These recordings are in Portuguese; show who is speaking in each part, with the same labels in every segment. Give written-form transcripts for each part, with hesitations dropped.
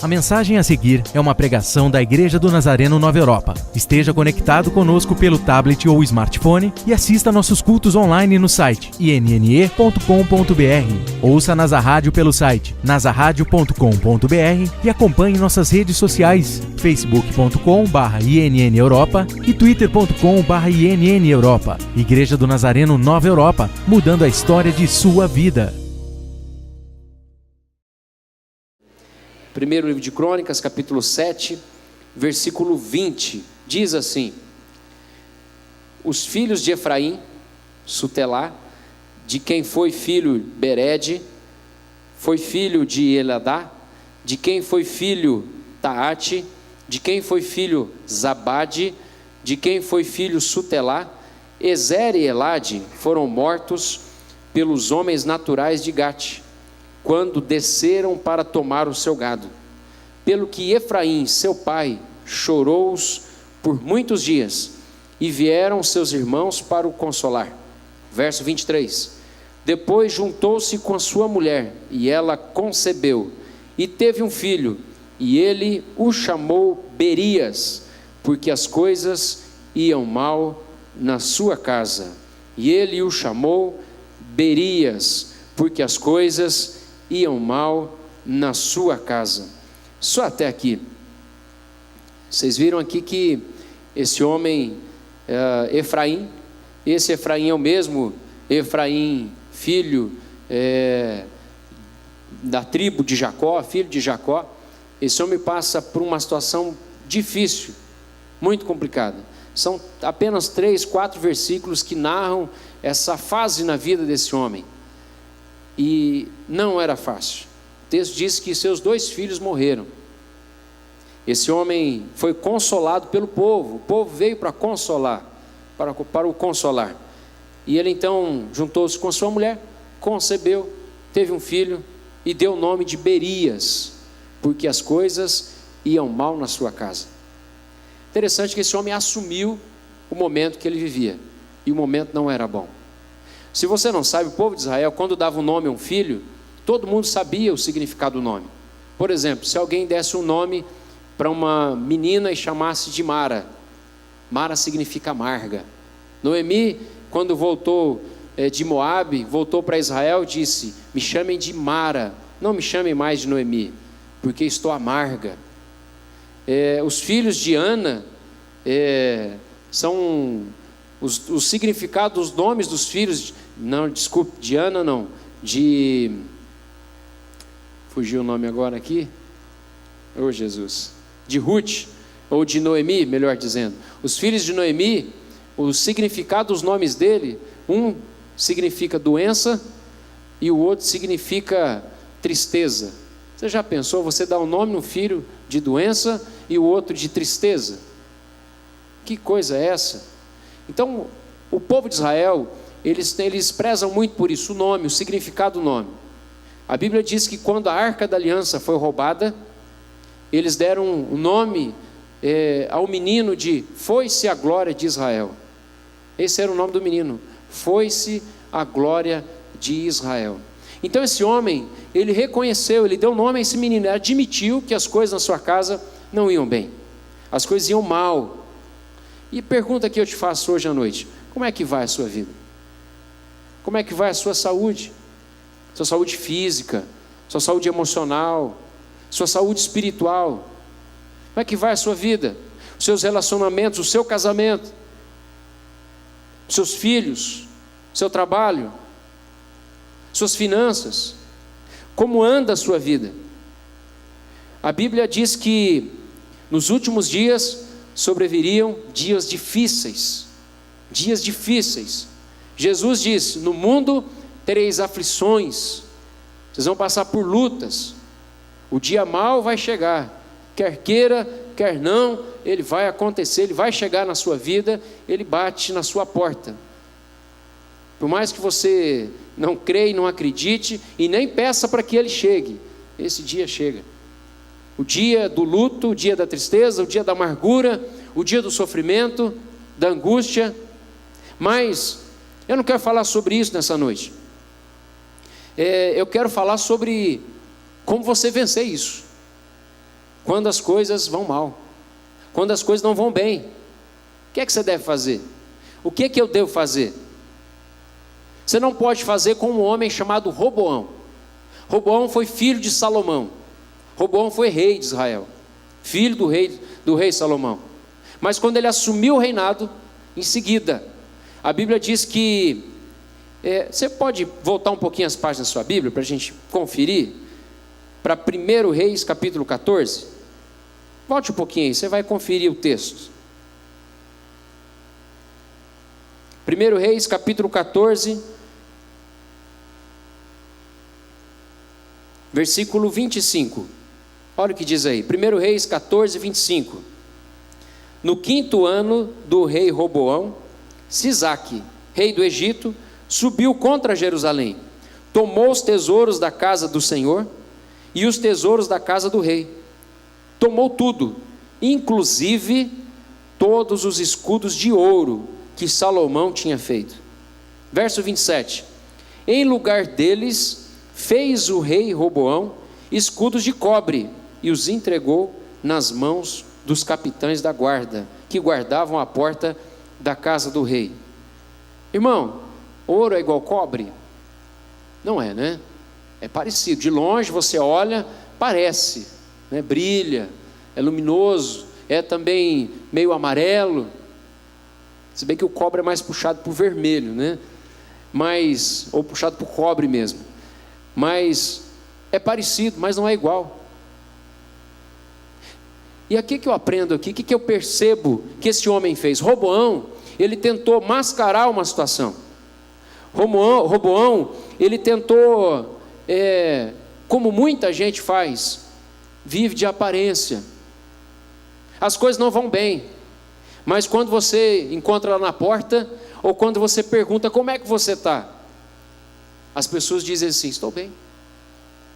Speaker 1: A mensagem a seguir é uma pregação da Igreja do Nazareno Nova Europa. Esteja conectado conosco pelo tablet ou smartphone e assista nossos cultos online no site inne.com.br. Ouça Nasa Rádio pelo site nasaradio.com.br e acompanhe nossas redes sociais facebook.com/INN Europa e twitter.com/INN Europa. Igreja do Nazareno Nova Europa, mudando a história de sua vida.
Speaker 2: Primeiro livro de Crônicas, capítulo 7, versículo 20, diz assim: os filhos de Efraim, Sutelá, de quem foi filho Bered, foi filho de Eladá, de quem foi filho Taate, de quem foi filho Zabade, de quem foi filho Sutelá, Ezer e Elade foram mortos pelos homens naturais de Gate, quando desceram para tomar o seu gado. Pelo que Efraim, seu pai, chorou-os por muitos dias, e vieram seus irmãos para o consolar. Verso 23. Depois juntou-se com a sua mulher, e ela concebeu, e teve um filho, e ele o chamou Berias, porque as coisas iam mal na sua casa. E ele o chamou Berias, porque as coisas iam mal na sua casa. Só até aqui. Vocês viram aqui que esse homem Efraim, esse Efraim é o mesmo Efraim, filho da tribo de Jacó, filho de Jacó. Esse homem passa por uma situação difícil, muito complicada. São apenas 3, 4 versículos que narram essa fase na vida desse homem. E não era fácil. O texto diz que seus 2 filhos morreram. Esse homem foi consolado pelo povo. O povo veio para consolar, para o consolar. E ele então juntou-se com sua mulher, concebeu, teve um filho e deu o nome de Berias, porque as coisas iam mal na sua casa. Interessante que esse homem assumiu o momento que ele vivia, e o momento não era bom. Se você não sabe, o povo de Israel, quando dava um nome a um filho, todo mundo sabia o significado do nome. Por exemplo, se alguém desse um nome para uma menina e chamasse de Mara, Mara significa amarga. Noemi, quando voltou de Moabe, voltou para Israel, disse: me chamem de Mara, não me chamem mais de Noemi, porque estou amarga. Os filhos de Ana são os significados, os nomes dos filhos, de Ana não, fugiu o nome agora aqui, Jesus, de Ruth, ou de Noemi, melhor dizendo. Os filhos de Noemi, o significado dos nomes dele, um significa doença e o outro significa tristeza. Você já pensou, você dá um nome no filho de doença e o outro de tristeza? Que coisa é essa? Então, o povo de Israel, eles prezam muito por isso, o nome, o significado do nome. A Bíblia diz que quando a Arca da Aliança foi roubada, eles deram o nome ao menino de Foi-se a glória de Israel. Esse era o nome do menino, Foi-se a glória de Israel. Então esse homem, ele reconheceu, ele deu nome a esse menino, ele admitiu que as coisas na sua casa não iam bem, as coisas iam mal. E pergunta que eu te faço hoje à noite: como é que vai a sua vida? Como é que vai a sua saúde? Sua saúde física, sua saúde emocional, sua saúde espiritual. Como é que vai a sua vida? Os seus relacionamentos, o seu casamento, os seus filhos, seu trabalho, suas finanças. Como anda a sua vida? A Bíblia diz que nos últimos dias sobreviriam dias difíceis. Dias difíceis. Jesus disse: no mundo tereis aflições, vocês vão passar por lutas, o dia mau vai chegar, quer queira, quer não, ele vai acontecer, ele vai chegar na sua vida, ele bate na sua porta. Por mais que você não creia e não acredite, e nem peça para que ele chegue, esse dia chega. O dia do luto, o dia da tristeza, o dia da amargura, o dia do sofrimento, da angústia. Mas eu não quero falar sobre isso nessa noite. Eu quero falar sobre como você vencer isso. quando as coisas vão mal, quando as coisas não vão bem. O que é que você deve fazer? O que é que eu devo fazer? Você não pode fazer como um homem chamado Roboão. Roboão foi filho de Salomão. Roboão foi rei de Israel, filho do rei Salomão. Mas quando ele assumiu o reinado, em seguida, a Bíblia diz que... você pode voltar um pouquinho as páginas da sua Bíblia para a gente conferir? Para 1 Reis capítulo 14. Volte um pouquinho aí, você vai conferir o texto. 1 Reis capítulo 14, versículo 25. Olha o que diz aí, 1 Reis 14, 25. No 5º ano do rei Roboão, Sisaque, rei do Egito, subiu contra Jerusalém, tomou os tesouros da casa do Senhor e os tesouros da casa do rei. Tomou tudo, inclusive todos os escudos de ouro que Salomão tinha feito. Verso 27. Em lugar deles, fez o rei Roboão escudos de cobre e os entregou nas mãos dos capitães da guarda, que guardavam a porta da casa do rei. Irmão, ouro é igual cobre? Não é, né? É parecido. De longe você olha, parece, né? Brilha, é luminoso, é também meio amarelo. Se bem que o cobre é mais puxado para o vermelho, né? Ou puxado para o cobre mesmo. Mas é parecido, mas não é igual. E aqui que eu aprendo aqui, o que eu percebo que esse homem fez? Roboão, ele tentou mascarar uma situação. Roboão, ele tentou, como muita gente faz, vive de aparência. As coisas não vão bem, mas quando você encontra lá na porta, ou quando você pergunta como é que você está, as pessoas dizem assim: estou bem,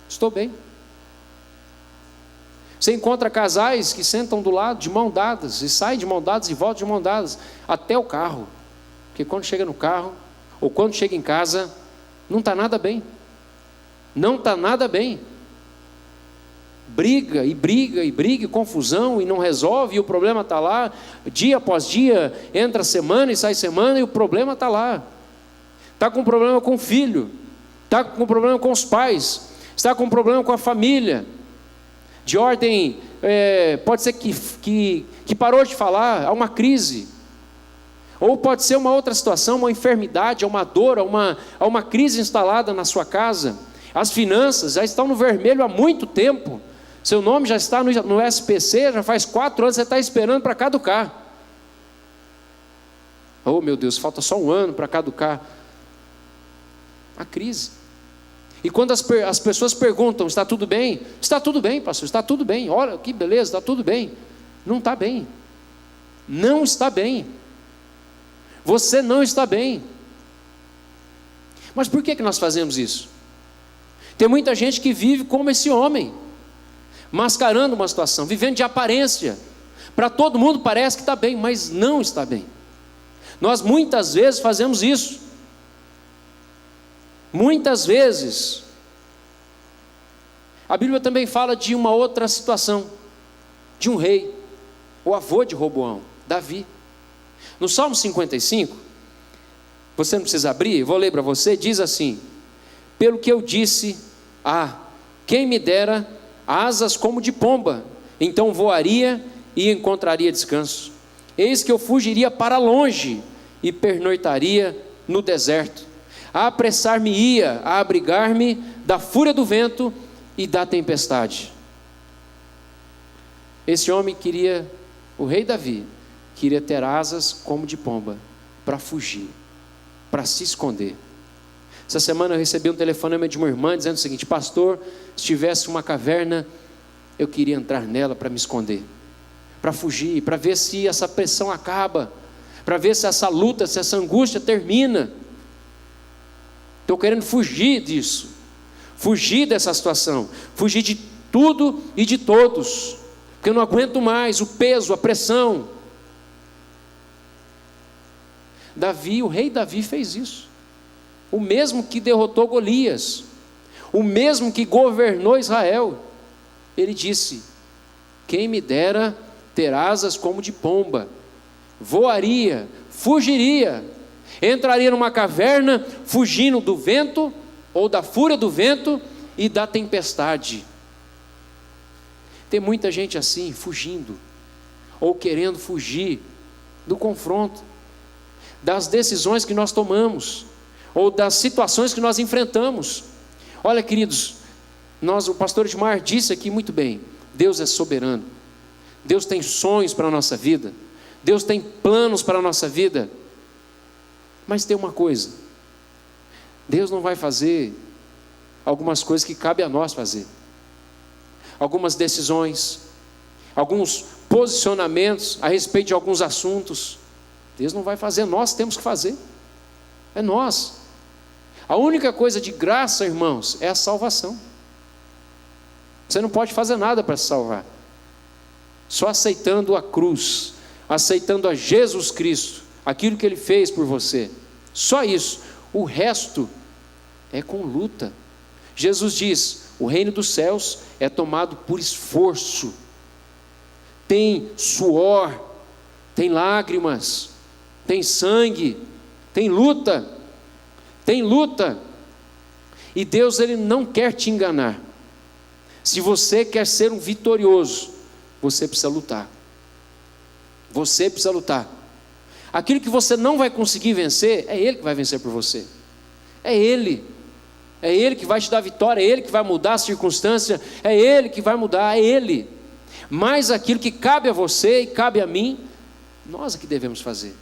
Speaker 2: estou bem. Você encontra casais que sentam do lado de mão dadas, e saem de mão dadas e voltam de mão dadas, até o carro, porque quando chega no carro, ou quando chega em casa, não está nada bem, não está nada bem, briga, e confusão, e não resolve, e o problema está lá, dia após dia, entra semana e sai semana, e o problema está lá, está com problema com o filho, está com problema com os pais, está com problema com a família, de ordem, pode ser que parou de falar, há uma crise, ou pode ser uma outra situação, uma enfermidade, uma dor, há uma crise instalada na sua casa, as finanças já estão no vermelho há muito tempo, seu nome já está no SPC, já faz 4 anos, você está esperando para caducar, oh meu Deus, falta só 1 ano para caducar, a crise. E quando as pessoas perguntam: está tudo bem? Está tudo bem, pastor, está tudo bem, olha que beleza, está tudo bem. Não está bem, não está bem, você não está bem. Mas por que nós fazemos isso? Tem muita gente que vive como esse homem, mascarando uma situação, vivendo de aparência, para todo mundo parece que está bem, mas não está bem. Nós muitas vezes fazemos isso. Muitas vezes. A Bíblia também fala de uma outra situação, de um rei, o avô de Roboão, Davi. No Salmo 55, você não precisa abrir, vou ler para você, diz assim: pelo que eu disse, quem me dera asas como de pomba, então voaria e encontraria descanso. Eis que eu fugiria para longe e pernoitaria no deserto. Apressar-me-ia a abrigar-me da fúria do vento e da tempestade. Esse homem queria, o rei Davi, queria ter asas como de pomba, para fugir, para se esconder. Essa semana eu recebi um telefonema de uma irmã dizendo o seguinte: pastor, se tivesse uma caverna, eu queria entrar nela para me esconder, para fugir, para ver se essa pressão acaba, para ver se essa luta, se essa angústia termina. Estou querendo fugir disso, fugir dessa situação, fugir de tudo e de todos, porque eu não aguento mais o peso, a pressão. Davi, o rei Davi fez isso, o mesmo que derrotou Golias, o mesmo que governou Israel. Ele disse: Quem me dera ter asas como de pomba, voaria, fugiria, entraria numa caverna, fugindo do vento, ou da fúria do vento e da tempestade. Tem muita gente assim, fugindo, ou querendo fugir do confronto, das decisões que nós tomamos, ou das situações que nós enfrentamos. Olha, queridos, o pastor Edmar disse aqui muito bem, Deus é soberano, Deus tem sonhos para a nossa vida, Deus tem planos para a nossa vida, mas tem uma coisa, Deus não vai fazer algumas coisas que cabe a nós fazer, algumas decisões, alguns posicionamentos a respeito de alguns assuntos, Deus não vai fazer, nós temos que fazer, é nós. A única coisa de graça, irmãos, é a salvação. Você não pode fazer nada para se salvar, só aceitando a cruz, aceitando a Jesus Cristo, aquilo que Ele fez por você, só isso. O resto é com luta. Jesus diz, o reino dos céus é tomado por esforço, tem suor, tem lágrimas, tem sangue, tem luta, e Deus, Ele não quer te enganar. Se você quer ser um vitorioso, você precisa lutar, aquilo que você não vai conseguir vencer, é Ele que vai vencer por você, é Ele que vai te dar vitória, é Ele que vai mudar a circunstância, é Ele que vai mudar, é Ele. Mas aquilo que cabe a você e cabe a mim, nós é que devemos fazer,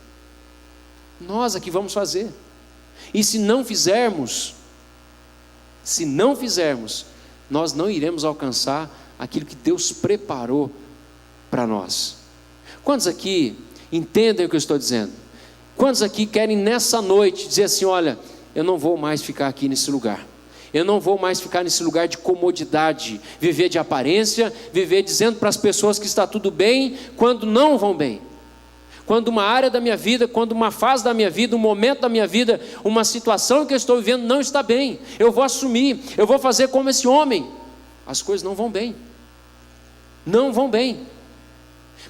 Speaker 2: nós é que vamos fazer. E se não fizermos, nós não iremos alcançar aquilo que Deus preparou para nós. Quantos aqui entendem o que eu estou dizendo? Quantos aqui querem nessa noite dizer assim, olha, eu não vou mais ficar aqui nesse lugar, eu não vou mais ficar nesse lugar de comodidade, viver de aparência, viver dizendo para as pessoas que está tudo bem, quando não vão bem, quando uma área da minha vida, quando uma fase da minha vida, um momento da minha vida, uma situação que eu estou vivendo não está bem, eu vou assumir, eu vou fazer como esse homem. As coisas não vão bem,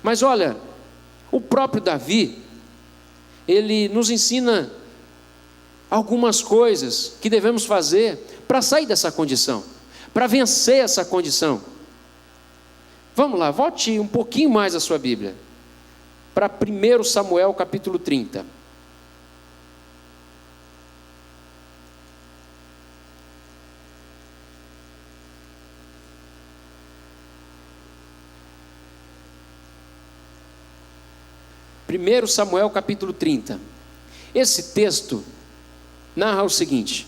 Speaker 2: mas olha, o próprio Davi, ele nos ensina algumas coisas que devemos fazer para sair dessa condição, para vencer essa condição. Vamos lá, volte um pouquinho mais a sua Bíblia, para 1 Samuel capítulo 30. Primeiro Samuel capítulo 30. Esse texto narra o seguinte: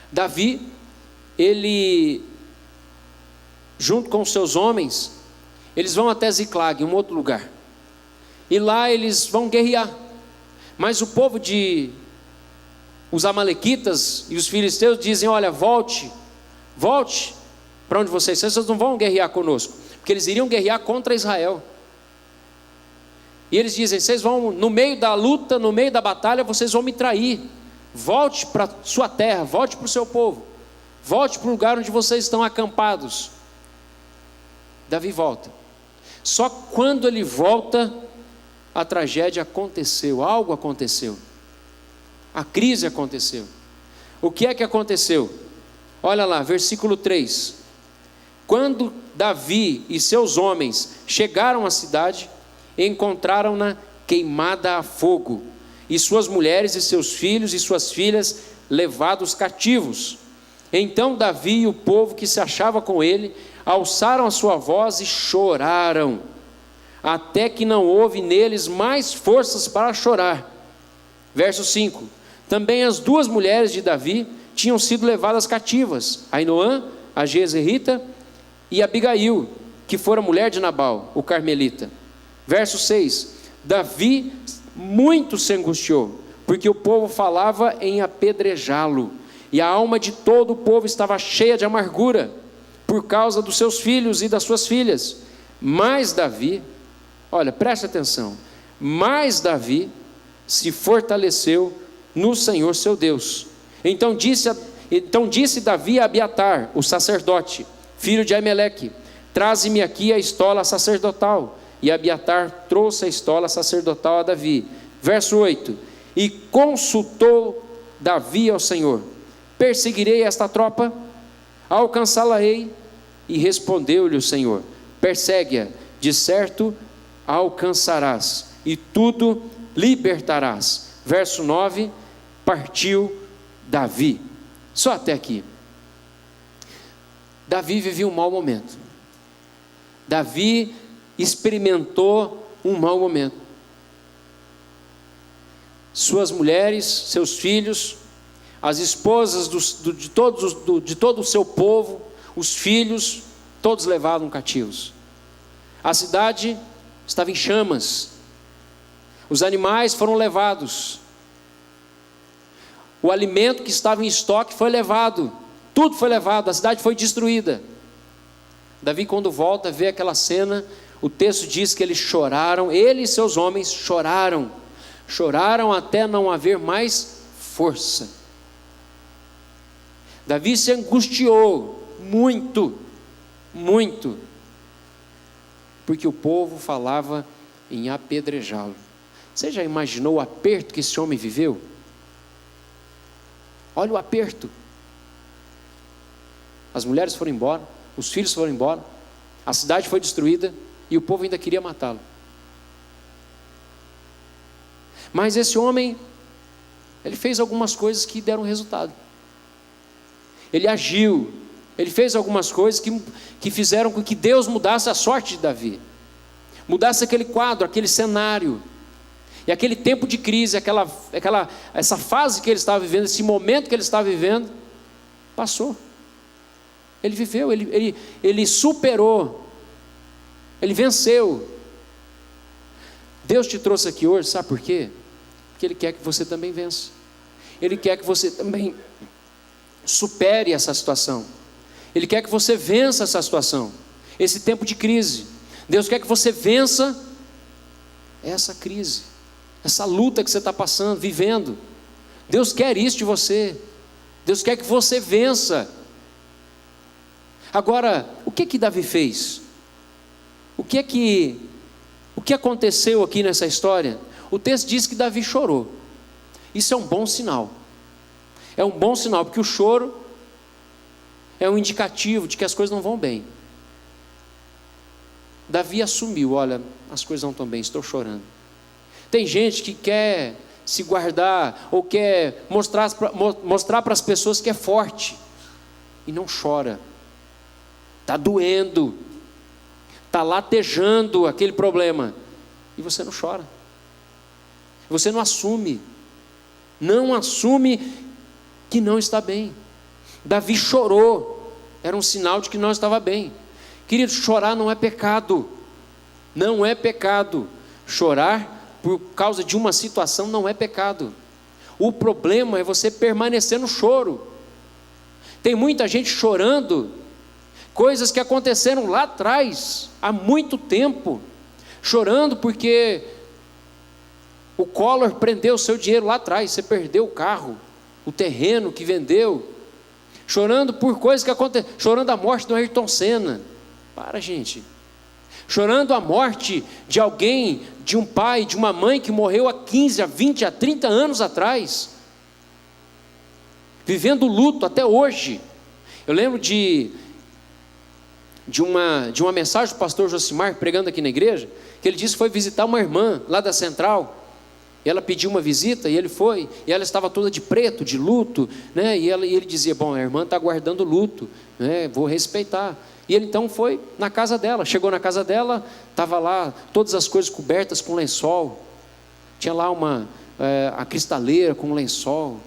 Speaker 2: Davi, ele, junto com os seus homens, eles vão até Ziclag, um outro lugar, e lá eles vão guerrear, mas o povo os amalequitas e os filisteus dizem, olha, volte para onde vocês não vão guerrear conosco, porque eles iriam guerrear contra Israel, e eles dizem, vocês vão, no meio da luta, no meio da batalha, vocês vão me trair, volte para sua terra, volte para o seu povo, volte para o lugar onde vocês estão acampados. Davi volta, só quando ele volta, a tragédia aconteceu, algo aconteceu, a crise aconteceu. O que é que aconteceu? Olha lá, versículo 3, quando Davi e seus homens chegaram à cidade, encontraram-na queimada a fogo, e suas mulheres e seus filhos e suas filhas levados cativos. Então Davi e o povo que se achava com ele alçaram a sua voz e choraram, até que não houve neles mais forças para chorar. Verso 5, também as duas mulheres de Davi tinham sido levadas cativas, Ainoã, a Jezreelita, e Abigail, que fora mulher de Nabal, o carmelita. Verso 6, Davi muito se angustiou, porque o povo falava em apedrejá-lo, e a alma de todo o povo estava cheia de amargura, por causa dos seus filhos e das suas filhas. Mas Davi, olha, preste atenção, mas Davi se fortaleceu no Senhor seu Deus. Então disse Davi a Abiatar, o sacerdote, filho de Aimeleque, traze-me aqui a estola sacerdotal. E Abiatar trouxe a estola sacerdotal a Davi. Verso 8: e consultou Davi ao Senhor: perseguirei esta tropa? Alcançá-la-ei? E respondeu-lhe o Senhor: persegue-a, de certo alcançarás, e tudo libertarás. Verso 9: partiu Davi. Só até aqui. Davi vivia um mau momento. Davi experimentou um mau momento. Suas mulheres, seus filhos, as esposas de todo o seu povo, os filhos, todos levados cativos. A cidade estava em chamas. Os animais foram levados. O alimento que estava em estoque foi levado. Tudo foi levado, a cidade foi destruída. Davi, quando volta, vê aquela cena. O texto diz que eles choraram, ele e seus homens choraram. Choraram até não haver mais força. Davi se angustiou muito, muito, porque o povo falava em apedrejá-lo. Você já imaginou o aperto que esse homem viveu? Olha o aperto. As mulheres foram embora, os filhos foram embora, a cidade foi destruída e o povo ainda queria matá-lo. Mas esse homem, ele fez algumas coisas que deram resultado. Ele agiu, ele fez algumas coisas que fizeram com que Deus mudasse a sorte de Davi, mudasse aquele quadro, aquele cenário, e aquele tempo de crise, essa fase que ele estava vivendo, esse momento que ele estava vivendo, passou. Ele viveu, ele superou, ele venceu. Deus te trouxe aqui hoje, sabe por quê? Porque Ele quer que você também vença. Ele quer que você também supere essa situação. Ele quer que você vença essa situação, esse tempo de crise. Deus quer que você vença essa crise, essa luta que você está passando, vivendo. Deus quer isso de você. Deus quer que você vença. Agora, o que Davi fez? O que aconteceu aqui nessa história? O texto diz que Davi chorou. Isso é um bom sinal. É um bom sinal, porque o choro é um indicativo de que as coisas não vão bem. Davi assumiu: olha, as coisas não estão bem, estou chorando. Tem gente que quer se guardar, ou quer mostrar para as pessoas que é forte, e não chora. Está doendo, está latejando aquele problema, e você não chora, você não assume que não está bem. Davi chorou, era um sinal de que não estava bem. Querido, chorar não é pecado, não é pecado. Chorar por causa de uma situação não é pecado. O problema é você permanecer no choro. Tem muita gente chorando coisas que aconteceram lá atrás, há muito tempo, chorando porque o Collor prendeu o seu dinheiro lá atrás, você perdeu o carro, o terreno que vendeu, chorando por coisas que aconteceram, chorando a morte do Ayrton Senna. Para, gente. Chorando a morte de alguém, de um pai, de uma mãe que morreu há 15, há 20, há 30 anos atrás, vivendo luto até hoje. Eu lembro de uma mensagem do pastor Josimar pregando aqui na igreja, que ele disse que foi visitar uma irmã lá da Central, e ela pediu uma visita, e ele foi, e ela estava toda de preto, de luto, né? E ele dizia: bom, a irmã está guardando luto, né? Vou respeitar. E ele então foi na casa dela, chegou na casa dela, estava lá todas as coisas cobertas com lençol, tinha lá a cristaleira com um lençol,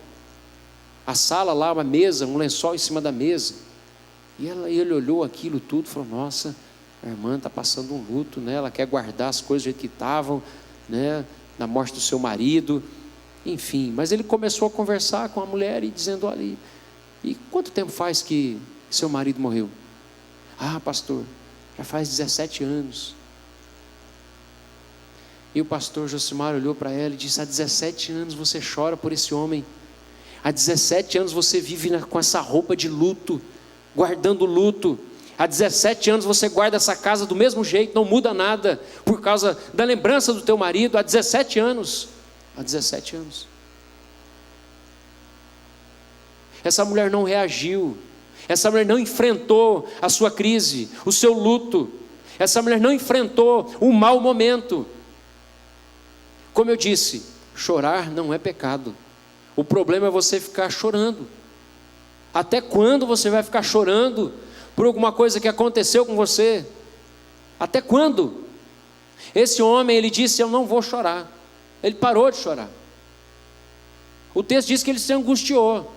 Speaker 2: a sala lá, uma mesa, um lençol em cima da mesa. E ele olhou aquilo tudo e falou: nossa, a irmã está passando um luto, né? Ela quer guardar as coisas do jeito que estavam, né? Na morte do seu marido, enfim. Mas ele começou a conversar com a mulher e dizendo: olha, e quanto tempo faz que seu marido morreu? Ah, pastor, já faz 17 anos. E o pastor Josimar olhou para ela e disse: há 17 anos você chora por esse homem, há 17 anos você vive com essa roupa de luto, guardando luto. Há 17 anos você guarda essa casa do mesmo jeito, não muda nada, por causa da lembrança do teu marido, há 17 anos. Há 17 anos. Essa mulher não reagiu, essa mulher não enfrentou a sua crise, o seu luto, essa mulher não enfrentou um mau momento. Como eu disse, chorar não é pecado, o problema é você ficar chorando. Até quando você vai ficar chorando por alguma coisa que aconteceu com você? Até quando? Esse homem, ele disse: eu não vou chorar. Ele parou de chorar. O texto diz que ele se angustiou.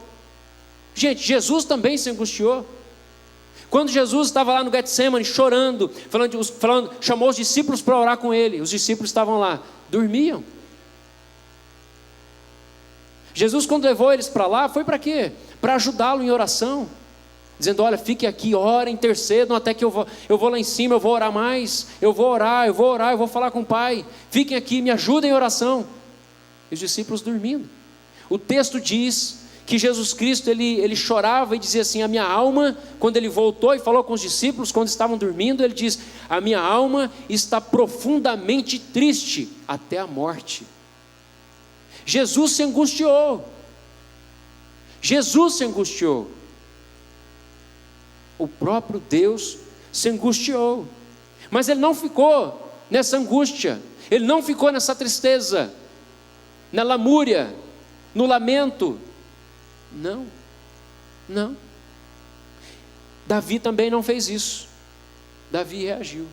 Speaker 2: Gente, Jesus também se angustiou. Quando Jesus estava lá no Getsemane chorando, chamou os discípulos para orar com ele. Os discípulos estavam lá, dormiam. Jesus, quando levou eles para lá, foi para quê? Para ajudá-lo em oração, dizendo: olha, fique aqui, orem, intercedam, até que eu vou lá em cima, eu vou orar mais, eu vou orar, eu vou falar com o Pai, fiquem aqui, me ajudem em oração. E os discípulos dormindo. O texto diz que Jesus Cristo, ele chorava e dizia assim: a minha alma, quando ele voltou e falou com os discípulos, quando estavam dormindo, ele diz: a minha alma está profundamente triste até a morte. Jesus se angustiou. Jesus se angustiou. O próprio Deus se angustiou. Mas ele não ficou nessa angústia, ele não ficou nessa tristeza, na lamúria, no lamento. Não. Davi também não fez isso. Davi reagiu.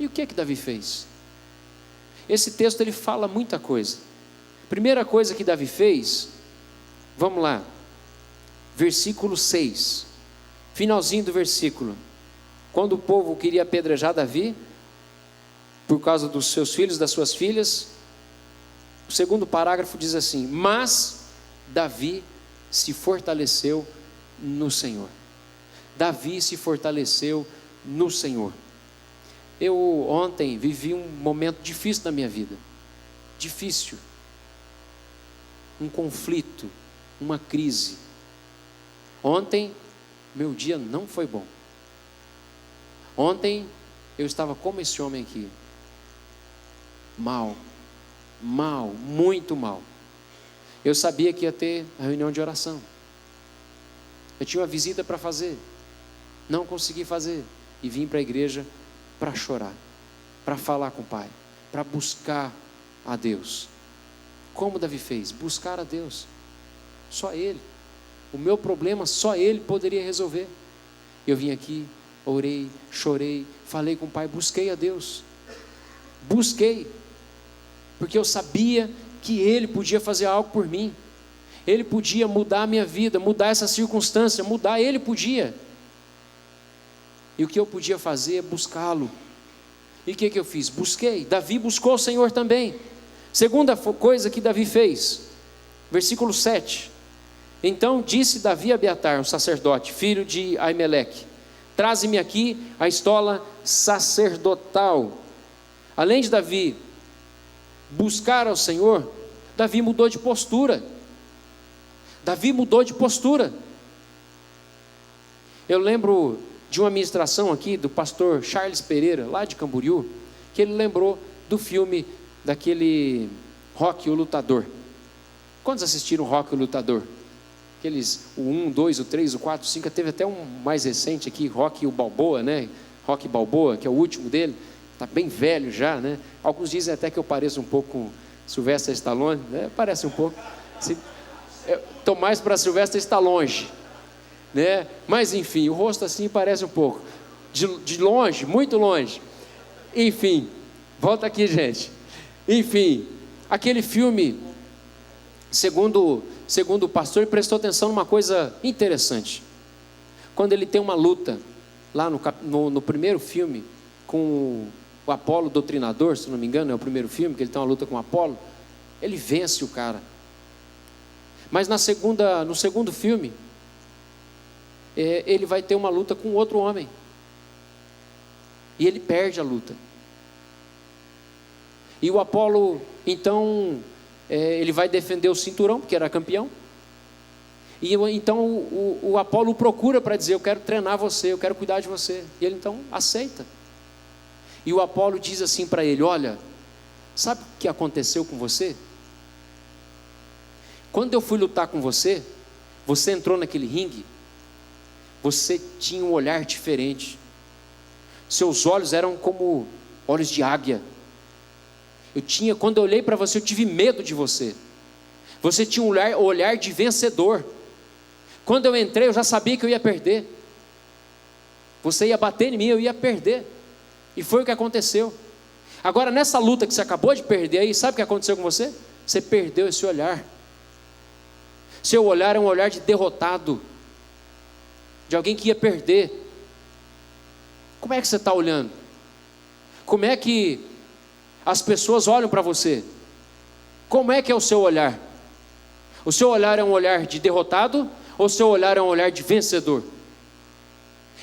Speaker 2: E o que Davi fez? Esse texto ele fala muita coisa. Primeira coisa que Davi fez, vamos lá, versículo 6, finalzinho do versículo. Quando o povo queria apedrejar Davi, por causa dos seus filhos, das suas filhas, o segundo parágrafo diz assim: mas Davi se fortaleceu no Senhor. Davi se fortaleceu no Senhor. Eu ontem vivi um momento difícil na minha vida. Difícil. Um conflito, uma crise. Ontem, meu dia não foi bom. Ontem, eu estava como esse homem aqui. Mal, muito mal. Eu sabia que ia ter a reunião de oração. Eu tinha uma visita para fazer. Não consegui fazer. E vim para a igreja para chorar, para falar com o Pai, para buscar a Deus. Como Davi fez? Buscar a Deus. Só Ele. O meu problema só Ele poderia resolver. Eu vim aqui, orei, chorei, falei com o Pai, busquei a Deus. Busquei, porque eu sabia que Ele podia fazer algo por mim. Ele podia mudar a minha vida, mudar essa circunstância, mudar, Ele podia. E o que eu podia fazer é buscá-lo. E o que eu fiz? Busquei. Davi buscou o Senhor também. Segunda coisa que Davi fez, versículo 7. Então disse Davi a Abiatar, o sacerdote, filho de Aimeleque: traze-me aqui a estola sacerdotal. Além de Davi buscar ao Senhor, Davi mudou de postura. Davi mudou de postura. Eu lembro de uma ministração aqui do pastor Charles Pereira, lá de Camboriú, que ele lembrou do filme daquele Rocky, o Lutador. Quantos assistiram Rocky, o Lutador? Aqueles, o 1, 2, o 3, o 4, o 5, teve até um mais recente aqui, Rocky o Balboa, né? Rocky Balboa, que é o último dele, está bem velho já, né? Alguns dizem até que eu pareço um pouco com Sylvester Stallone, né? Parece um pouco. Estou mais para Sylvester Stallone, né? Mas enfim, o rosto assim parece um pouco. De longe, muito longe. Enfim, volta aqui, gente. Enfim, aquele filme, segundo o pastor, ele prestou atenção numa coisa interessante. Quando ele tem uma luta, lá no primeiro filme, com o Apolo Doutrinador, se não me engano, é o primeiro filme, que ele tem uma luta com o Apolo, ele vence o cara. Mas no segundo filme, ele vai ter uma luta com outro homem. E ele perde a luta. E o Apolo, então, ele vai defender o cinturão, porque era campeão. E então o Apolo o procura para dizer: eu quero treinar você, eu quero cuidar de você. E ele então aceita. E o Apolo diz assim para ele: olha, sabe o que aconteceu com você? Quando eu fui lutar com você, você entrou naquele ringue, você tinha um olhar diferente, seus olhos eram como olhos de águia. Quando eu olhei para você, eu tive medo de você. Você tinha um olhar de vencedor. Quando eu entrei, eu já sabia que eu ia perder. Você ia bater em mim, eu ia perder. E foi o que aconteceu. Agora, nessa luta que você acabou de perder aí, sabe o que aconteceu com você? Você perdeu esse olhar. Seu olhar é um olhar de derrotado, de alguém que ia perder. Como é que você está olhando? Como é que as pessoas olham para você? Como é que é o seu olhar? O seu olhar é um olhar de derrotado ou o seu olhar é um olhar de vencedor?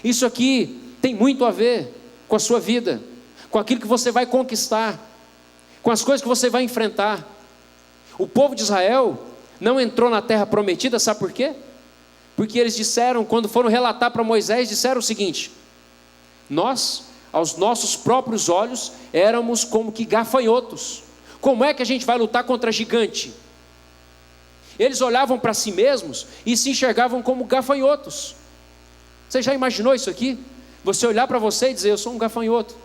Speaker 2: Isso aqui tem muito a ver com a sua vida, com aquilo que você vai conquistar, com as coisas que você vai enfrentar. O povo de Israel não entrou na terra prometida, sabe por quê? Porque eles disseram, quando foram relatar para Moisés, disseram o seguinte: nós, aos nossos próprios olhos, éramos como que gafanhotos. Como é que a gente vai lutar contra gigante? Eles olhavam para si mesmos e se enxergavam como gafanhotos. Você já imaginou isso aqui? Você olhar para você e dizer: eu sou um gafanhoto.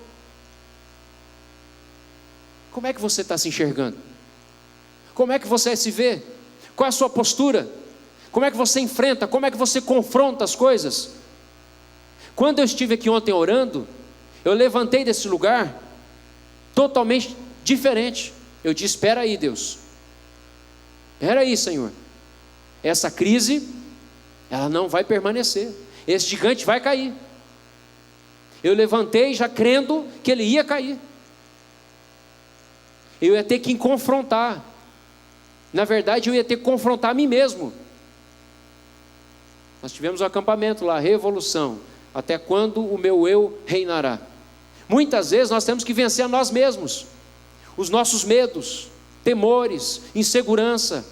Speaker 2: Como é que você está se enxergando? Como é que você se vê? Qual é a sua postura? Como é que você enfrenta? Como é que você confronta as coisas? Quando eu estive aqui ontem orando, eu levantei desse lugar totalmente diferente. Eu disse: espera aí, Deus, espera aí, Senhor, essa crise, ela não vai permanecer, esse gigante vai cair. Eu levantei já crendo que ele ia cair. Eu ia ter que confrontar. Na verdade, eu ia ter que confrontar a mim mesmo. Nós tivemos um acampamento lá, Revolução, até quando o meu eu reinará. Muitas vezes nós temos que vencer a nós mesmos, os nossos medos, temores, insegurança.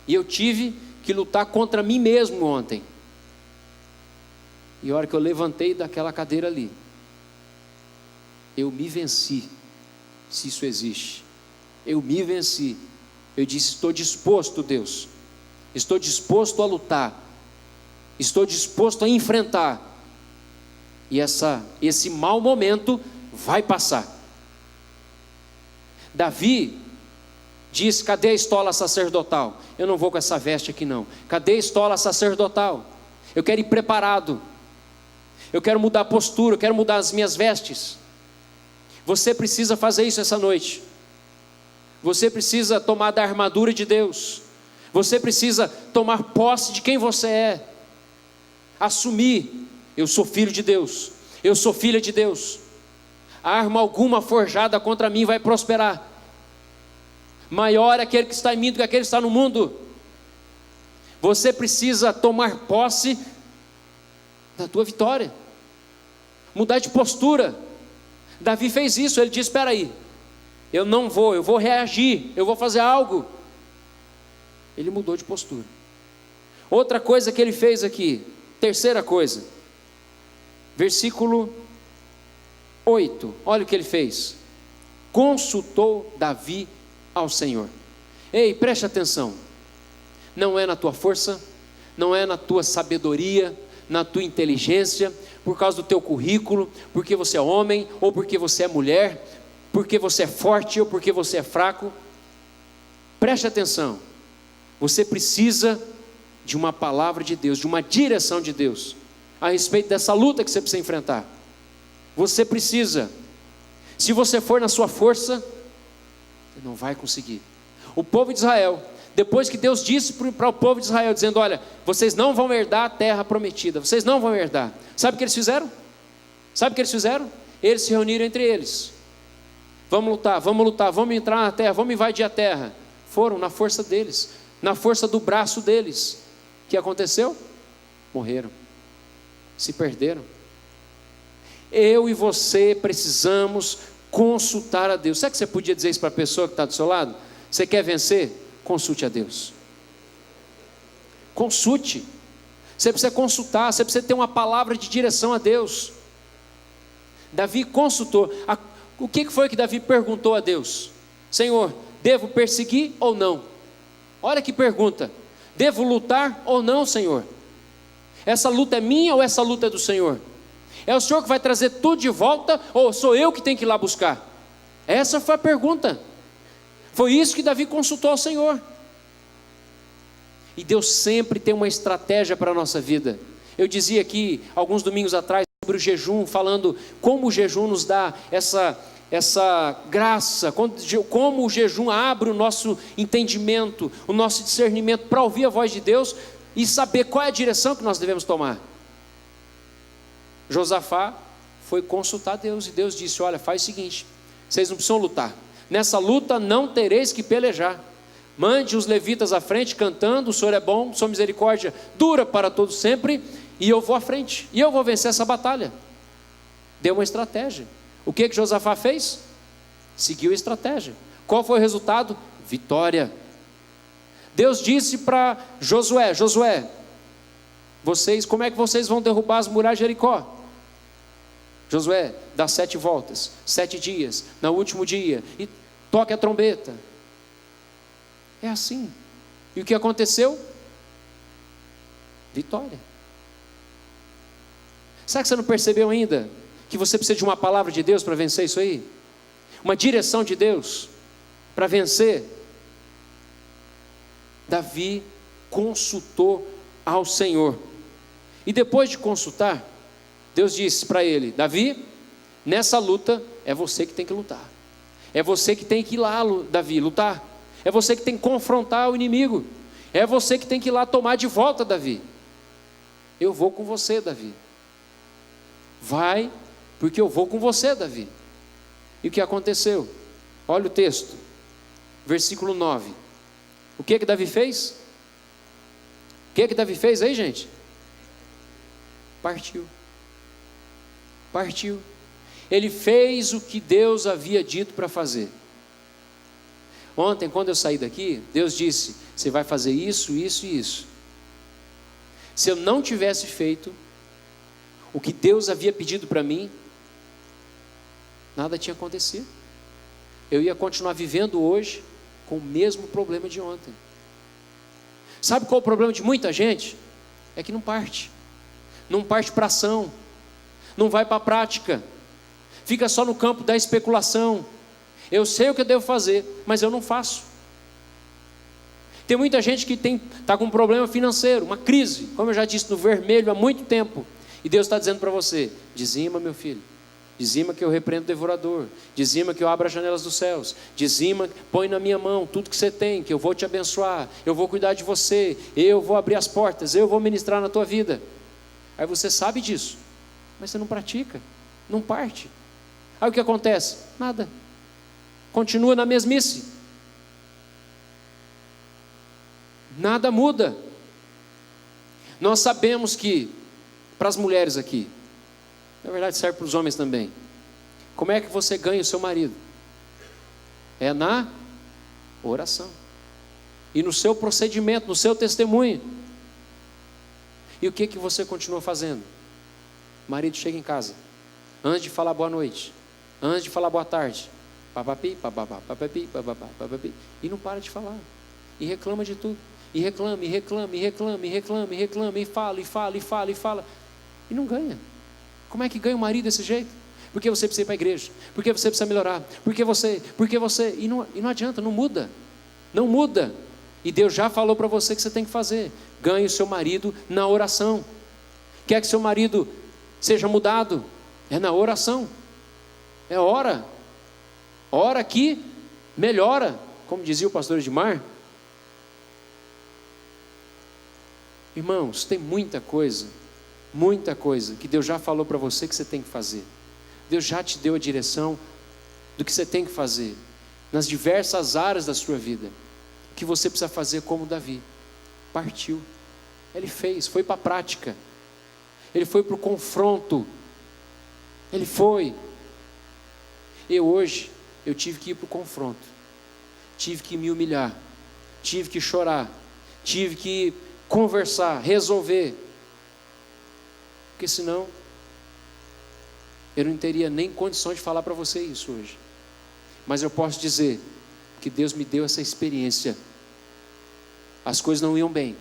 Speaker 2: E eu tive que lutar contra mim mesmo ontem. E a hora que eu levantei daquela cadeira ali, eu me venci, se isso existe. Eu me venci. Eu disse: estou disposto, Deus, estou disposto a lutar, estou disposto a enfrentar, e esse mau momento vai passar. Davi disse: cadê a estola sacerdotal? Eu não vou com essa veste aqui não. Cadê a estola sacerdotal? Eu quero ir preparado, eu quero mudar a postura, eu quero mudar as minhas vestes. Você precisa fazer isso essa noite. Você precisa tomar da armadura de Deus. Você precisa tomar posse de quem você é. Assumir: eu sou filho de Deus, eu sou filha de Deus. Arma alguma forjada contra mim vai prosperar. Maior é aquele que está em mim do que aquele que está no mundo. Você precisa tomar posse da tua vitória, mudar de postura. Davi fez isso. Ele disse: espera aí, eu não vou, eu vou reagir, eu vou fazer algo. Ele mudou de postura. Outra coisa que ele fez aqui, terceira coisa, versículo 8, olha o que ele fez: consultou Davi ao Senhor. Ei, preste atenção, não é na tua força, não é na tua sabedoria, na tua inteligência, por causa do teu currículo, porque você é homem ou porque você é mulher, porque você é forte ou porque você é fraco. Preste atenção, você precisa de uma palavra de Deus, de uma direção de Deus, a respeito dessa luta que você precisa enfrentar. Você precisa. Se você for na sua força, você não vai conseguir. O povo de Israel, depois que Deus disse para o povo de Israel, dizendo: olha, vocês não vão herdar a terra prometida, vocês não vão herdar. Sabe o que eles fizeram? Sabe o que eles fizeram? Eles se reuniram entre eles: vamos lutar, vamos entrar na terra, vamos invadir a terra. Foram na força deles, na força do braço deles. O que aconteceu? Morreram, se perderam. Eu e você precisamos consultar a Deus. Sabe que você podia dizer isso para a pessoa que está do seu lado? Você quer vencer? Consulte a Deus. Consulte. Você precisa consultar, você precisa ter uma palavra de direção a Deus. Davi consultou. O que foi que Davi perguntou a Deus? Senhor, devo perseguir ou não? Olha que pergunta. Devo lutar ou não, Senhor? Essa luta é minha ou essa luta é do Senhor? É o Senhor que vai trazer tudo de volta ou sou eu que tenho que ir lá buscar? Essa foi a pergunta. Foi isso que Davi consultou ao Senhor. E Deus sempre tem uma estratégia para a nossa vida. Eu dizia aqui, alguns domingos atrás, sobre o jejum, falando como o jejum nos dá essa graça, como o jejum abre o nosso entendimento, o nosso discernimento para ouvir a voz de Deus e saber qual é a direção que nós devemos tomar. Josafá foi consultar Deus e Deus disse: olha, faz o seguinte, vocês não precisam lutar, nessa luta não tereis que pelejar, mande os levitas à frente cantando, o Senhor é bom, sua misericórdia dura para todos sempre, e eu vou à frente, e eu vou vencer essa batalha. Deu uma estratégia. O que Josafá fez? Seguiu a estratégia. Qual foi o resultado? Vitória. Deus disse para Josué: como é que vocês vão derrubar as muralhas de Jericó? Josué, dá 7 voltas, 7 dias, no último dia, e toque a trombeta. É assim. E o que aconteceu? Vitória. Será que você não percebeu ainda que você precisa de uma palavra de Deus para vencer isso aí? Uma direção de Deus para vencer? Davi consultou ao Senhor. E depois de consultar, Deus disse para ele: Davi, nessa luta é você que tem que lutar. É você que tem que ir lá, Davi, lutar. É você que tem que confrontar o inimigo. É você que tem que ir lá tomar de volta, Davi. Eu vou com você, Davi. Vai, porque eu vou com você, Davi. E o que aconteceu? Olha o texto, versículo 9. O que Davi fez? O que Davi fez aí, gente? Partiu. Ele fez o que Deus havia dito para fazer. Ontem, quando eu saí daqui, Deus disse: você vai fazer isso, isso e isso. Se eu não tivesse feito o que Deus havia pedido para mim, nada tinha acontecido. Eu ia continuar vivendo hoje com o mesmo problema de ontem. Sabe qual é o problema de muita gente? É que não parte para ação, não vai para a prática, fica só no campo da especulação. Eu sei o que eu devo fazer, mas eu não faço. Tem muita gente que está com um problema financeiro, uma crise, como eu já disse, no vermelho há muito tempo, e Deus está dizendo para você: dizima, meu filho, dizima que eu repreendo o devorador, dizima que eu abro as janelas dos céus, dizima, põe na minha mão tudo que você tem, que eu vou te abençoar, eu vou cuidar de você, eu vou abrir as portas, eu vou ministrar na tua vida. Aí você sabe disso, mas você não pratica, não parte. Aí o que acontece? Nada, continua na mesmice, nada muda. Nós sabemos que, para as mulheres aqui, na verdade serve para os homens também, como é que você ganha o seu marido? É na oração, e no seu procedimento, no seu testemunho. E o que você continua fazendo? O marido chega em casa, antes de falar boa noite, antes de falar boa tarde, papapi, papapá, papapi, papapá, papapi, e não para de falar, e reclama de tudo, e reclama, e fala, e não ganha. Como é que ganha o marido desse jeito? Porque você precisa ir para a igreja, porque você precisa melhorar, porque você, e não adianta, não muda, e Deus já falou para você que você tem que fazer. Ganhe o seu marido na oração. Quer que seu marido seja mudado? É na oração, é ora que melhora, como dizia o pastor Edmar. Irmãos, tem muita coisa que Deus já falou para você que você tem que fazer. Deus já te deu a direção do que você tem que fazer nas diversas áreas da sua vida. O que você precisa fazer como Davi? Partiu, ele fez, foi para a prática, ele foi para o confronto, ele foi. Hoje eu tive que ir para o confronto, tive que me humilhar, tive que chorar, tive que conversar, resolver. Porque senão, eu não teria nem condição de falar para você isso hoje. Mas eu posso dizer que Deus me deu essa experiência. As coisas não iam bem,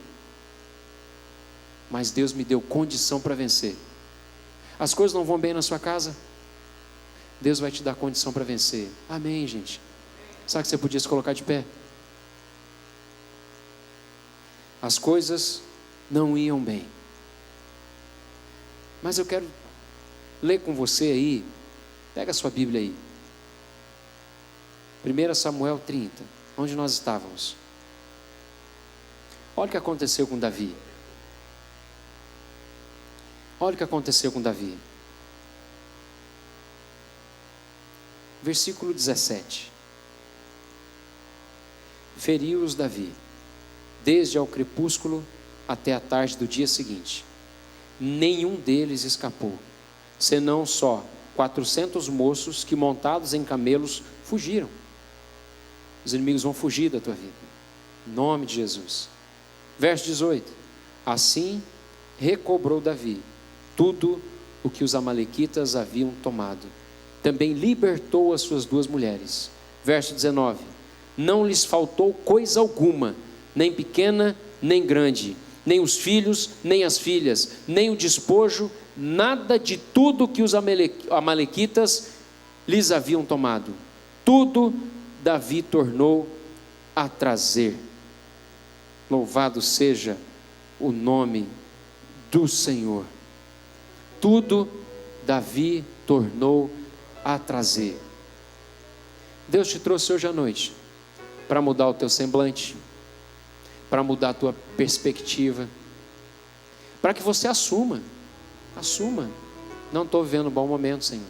Speaker 2: mas Deus me deu condição para vencer. As coisas não vão bem na sua casa, Deus vai te dar condição para vencer. Amém, gente? Sabe que você podia se colocar de pé? As coisas não iam bem, mas eu quero ler com você aí. Pega a sua Bíblia aí, 1 Samuel 30, onde nós estávamos. Olha o que aconteceu com Davi. Olha o que aconteceu com Davi. Versículo 17. Feriu-os Davi, desde ao crepúsculo até a tarde do dia seguinte. Nenhum deles escapou, senão só 400 moços que, montados em camelos, fugiram. Os inimigos vão fugir da tua vida, em nome de Jesus. Verso 18. Assim recobrou Davi tudo o que os amalequitas haviam tomado. Também libertou as suas 2 mulheres. Verso 19. Não lhes faltou coisa alguma, nem pequena, nem grande, nem os filhos, nem as filhas, nem o despojo, nada de tudo que os amalequitas lhes haviam tomado. Tudo Davi tornou a trazer. Louvado seja o nome do Senhor. Tudo Davi tornou a trazer. Deus te trouxe hoje à noite para mudar o teu semblante, para mudar a tua perspectiva, para que você assuma, não estou vivendo um bom momento, Senhor,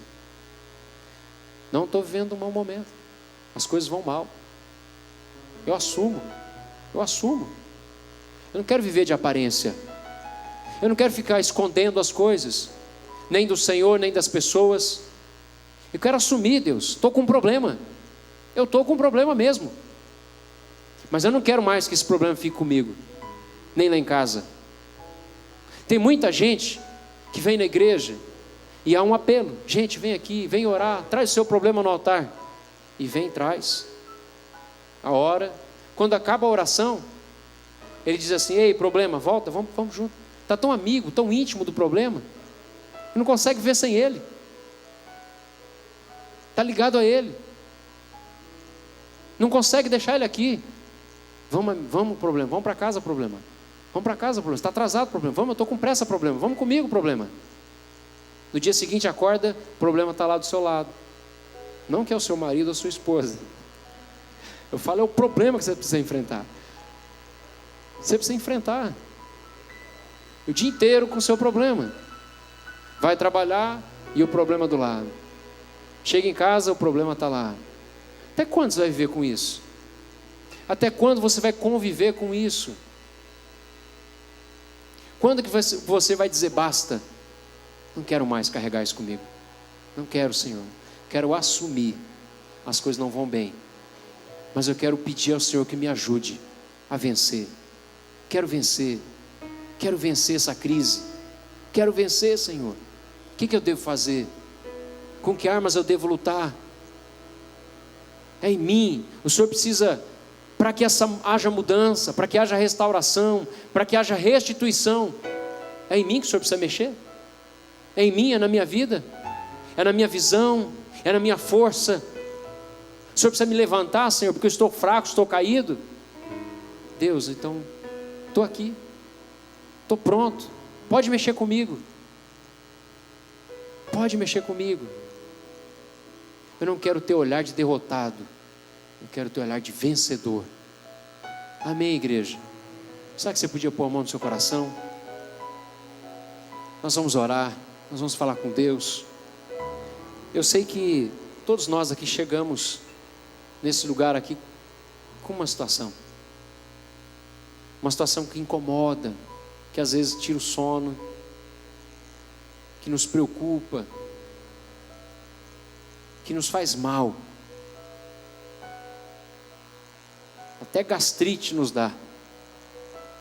Speaker 2: não estou vivendo um bom momento, as coisas vão mal, eu assumo, eu não quero viver de aparência, eu não quero ficar escondendo as coisas, nem do Senhor, nem das pessoas. Eu quero assumir, Deus, estou com um problema, eu estou com um problema mesmo, mas eu não quero mais que esse problema fique comigo, nem lá em casa. Tem muita gente que vem na igreja e há um apelo: gente, vem aqui, vem orar, traz o seu problema no altar, e vem, traz a hora, quando acaba a oração, ele diz assim: ei, problema, volta, vamos junto. Está tão amigo, tão íntimo do problema, não consegue ver sem ele, está ligado a ele, não consegue deixar ele aqui. Vamos problema, vamos para casa, problema, vamos para casa, problema, está atrasado, problema, vamos, eu estou com pressa, problema, vamos comigo, problema. No dia seguinte acorda, o problema está lá do seu lado, não que é o seu marido ou a sua esposa, eu falo, é o problema que você precisa enfrentar. Você precisa enfrentar o dia inteiro com o seu problema. Vai trabalhar e o problema do lado. Chega em casa, o problema está lá. Até quando você vai viver com isso? Até quando você vai conviver com isso? Quando que você vai dizer basta? Não quero mais carregar isso comigo. Não quero, Senhor. Quero assumir. As coisas não vão bem, mas eu quero pedir ao Senhor que me ajude a vencer. Quero vencer essa crise, quero vencer, Senhor. O que eu devo fazer? Com que armas eu devo lutar? É em mim. O Senhor precisa, para que haja mudança, para que haja restauração, para que haja restituição, é em mim que o Senhor precisa mexer? É em mim, é na minha vida, é na minha visão, é na minha força. O Senhor precisa me levantar, Senhor, porque eu estou fraco, estou caído. Deus, então estou aqui, estou pronto, pode mexer comigo, eu não quero ter olhar de derrotado, eu quero ter olhar de vencedor. Amém, igreja? Sabe que você podia pôr a mão no seu coração? Nós vamos orar, nós vamos falar com Deus. Eu sei que todos nós aqui chegamos nesse lugar aqui com uma situação que incomoda, que às vezes tira o sono, que nos preocupa, que nos faz mal, até gastrite nos dá.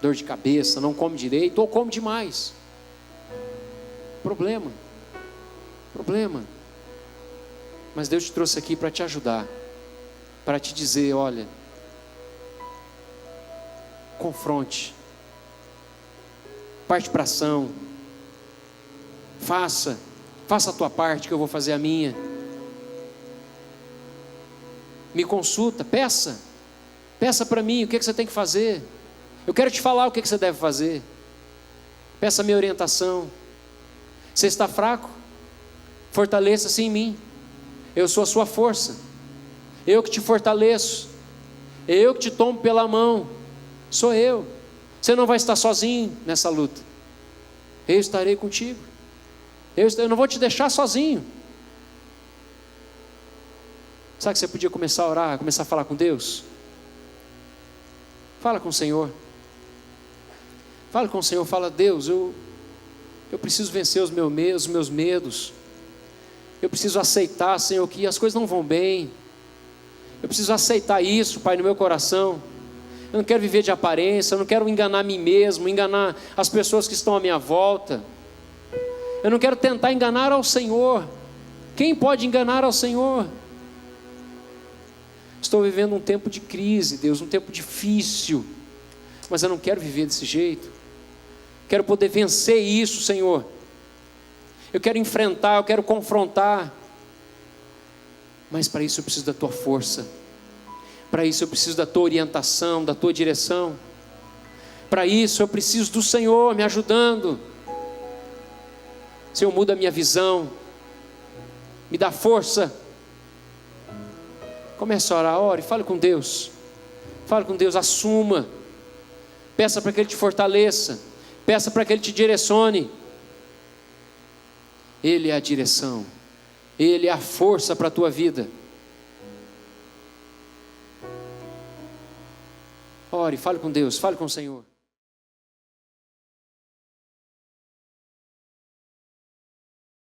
Speaker 2: dor de cabeça, não come direito ou come demais. Problema. Mas Deus te trouxe aqui para te ajudar, para te dizer, olha, confronte, parte para ação, faça a tua parte que eu vou fazer a minha. Me consulta, peça para mim o que você tem que fazer. Eu quero te falar o que você deve fazer. Peça a minha orientação. Você está fraco? Fortaleça-se em mim. Eu sou a sua força. Eu que te fortaleço. Eu que te tomo pela mão. Sou eu. Você não vai estar sozinho nessa luta. Eu estarei contigo. Eu não vou te deixar sozinho. Sabe que você podia começar a orar, começar a falar com Deus? Fala com o Senhor. Fala com o Senhor, fala, Deus, eu preciso vencer os meus medos. Eu preciso aceitar, Senhor, que as coisas não vão bem. Eu preciso aceitar isso, Pai, no meu coração. Eu não quero viver de aparência, eu não quero enganar a mim mesmo, enganar as pessoas que estão à minha volta. Eu não quero tentar enganar ao Senhor. Quem pode enganar ao Senhor? Estou vivendo um tempo de crise, Deus, um tempo difícil, mas eu não quero viver desse jeito. Quero poder vencer isso, Senhor. Eu quero enfrentar, eu quero confrontar, mas para isso eu preciso da tua força. Para isso eu preciso da tua orientação, da tua direção. Para isso eu preciso do Senhor me ajudando. Senhor, muda a minha visão, me dá força. Comece a orar, ore, fale com Deus. Fale com Deus, assuma. Peça para que Ele te fortaleça. Peça para que Ele te direcione. Ele é a direção. Ele é a força para a tua vida. Ore, fale com Deus, fale com o Senhor.